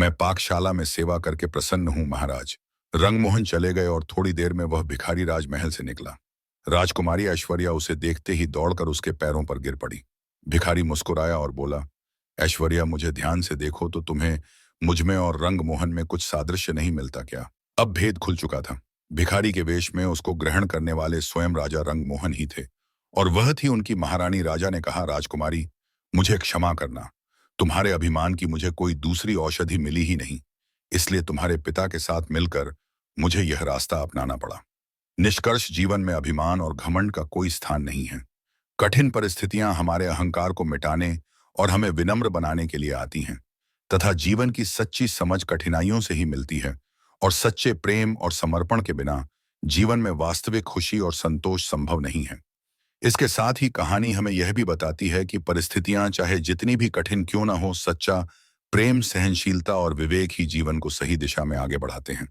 मैं पाकशाला में सेवा करके प्रसन्न हूं महाराज। रंगमोहन चले गए और थोड़ी देर में वह भिखारी राजमहल से निकला। राजकुमारी ऐश्वर्या उसे देखते ही दौड़कर उसके पैरों पर गिर पड़ी। भिखारी मुस्कुराया और बोला, ऐश्वर्या, मुझे ध्यान से देखो तो तुम्हें मुझ में और रंगमोहन में कुछ सादृश्य नहीं मिलता क्या? अब भेद खुल चुका था। भिखारी के वेश में उसको ग्रहण करने वाले स्वयं राजा रंगमोहन ही थे, और वह थी उनकी महारानी। राजा ने कहा, राजकुमारी, मुझे क्षमा करना। तुम्हारे अभिमान की मुझे कोई दूसरी औषधि मिली ही नहीं, इसलिए तुम्हारे पिता के साथ मिलकर मुझे यह रास्ता अपनाना पड़ा। निष्कर्ष जीवन में अभिमान और घमंड का कोई स्थान नहीं है। कठिन परिस्थितियां हमारे अहंकार को मिटाने और हमें विनम्र बनाने के लिए आती हैं, तथा जीवन की सच्ची समझ कठिनाइयों से ही मिलती है, और सच्चे प्रेम और समर्पण के बिना जीवन में वास्तविक खुशी और संतोष संभव नहीं है। इसके साथ ही कहानी हमें यह भी बताती है कि परिस्थितियां चाहे जितनी भी कठिन क्यों ना हो, सच्चा प्रेम, सहनशीलता और विवेक ही जीवन को सही दिशा में आगे बढ़ाते हैं।